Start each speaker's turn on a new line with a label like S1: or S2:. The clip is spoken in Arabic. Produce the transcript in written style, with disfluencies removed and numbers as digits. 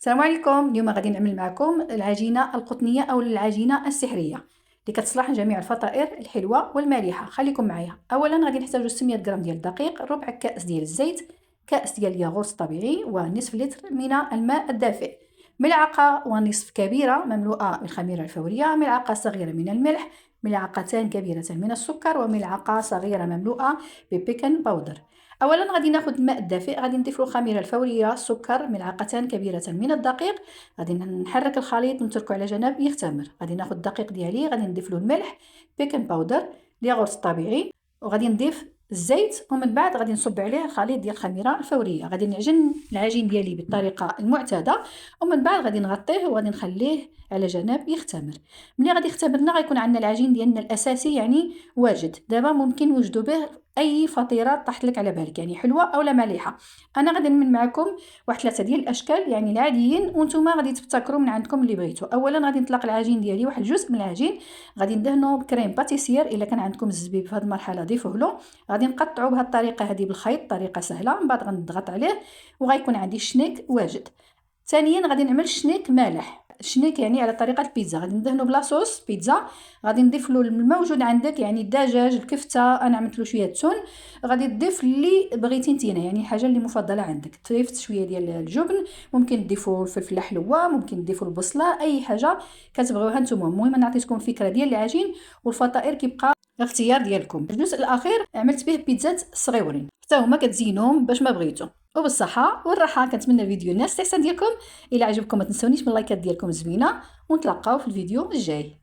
S1: السلام عليكم. اليوم غادي نعمل معكم العجينه القطنيه او العجينه السحريه اللي كتصلح لجميع الفطائر الحلوه والمالحه. خليكم معايا. اولا غادي نحتاجو 600 غرام ديال الدقيق، ربع كاس ديال الزيت، كاس ديال الياغورت الطبيعي، ونصف لتر من الماء الدافئ، ملعقه ونصف كبيره مملوءه بالخميره الفوريه، ملعقه صغيره من الملح، ملعقتان كبيرة من السكر، وملعقة صغيرة مملوءة ببيكن باودر. اولا غادي ناخذ الماء الدافئ، غادي نضيف له الخميره الفوريه، السكر، ملعقتان كبيره من الدقيق. غادي نحرك الخليط ونتركه على جنب يختمر. غادي ناخذ الدقيق ديالي، غادي نضيف له الملح، بيكن باودر، الياغورت الطبيعي، وغادي نضيف الزيت، ومن بعد غادي نصب عليه الخليط ديال الخميره الفوريه. غادي نعجن العجين ديالي بالطريقه المعتاده، ومن بعد غادي نغطيه وغادي نخليه على جنب يختمر. ملي غادي يختمرنا غيكون عندنا العجين ديالنا الاساسي يعني واجد. دابا ممكن نوجدوا به اي فطيره طاحت لك على بالك، يعني حلوه او لا مالحه. انا غادي نعمل معكم واحد 3 ديال الاشكال يعني العاديين، وانتم غادي تبتكروا من عندكم اللي بغيتوا. اولا غادي نطلق العجين ديالي، واحد جزء من العجين غادي ندهنه بكريم باتيسير، الا كان عندكم الزبيب في هذه المرحله ضيفوه له. غادي نقطعوا بهذه الطريقه هذه بالخيط، طريقه سهله. من بعد غنضغط عليه وغيكون عندي شنيك واجد. ثانيا غادي نعمل شنيك مالح. الشنيك يعني على طريقه البيتزا، غادي ندهنه بلا صوص بيتزا. غادي نضيف له الموجود عندك، يعني الدجاج، الكفته، انا عملت له شويه تون. غادي تضيف اللي بغيتي نتينا، يعني الحاجه اللي مفضله عندك. ضيفت شويه ديال الجبن، ممكن تضيفوا الفلفل الحلوه، ممكن تضيفوا البصله، اي حاجه كتبغيوها نتوما. المهم انا عطيتكم الفكره ديال العجين، والفطائر كيبقى الاختيار ديالكم. الجزء الاخير عملت به بيتزات صغيورين، حتى هما كتزينوهم باش ما بغيتو. وبالصحه والراحه. كنتمنى الفيديو الناس استحسن ديالكم. الى عجبكم ما تنسونيش من اللايكات ديالكم الزوينه، ونتلاقاو في الفيديو الجاي.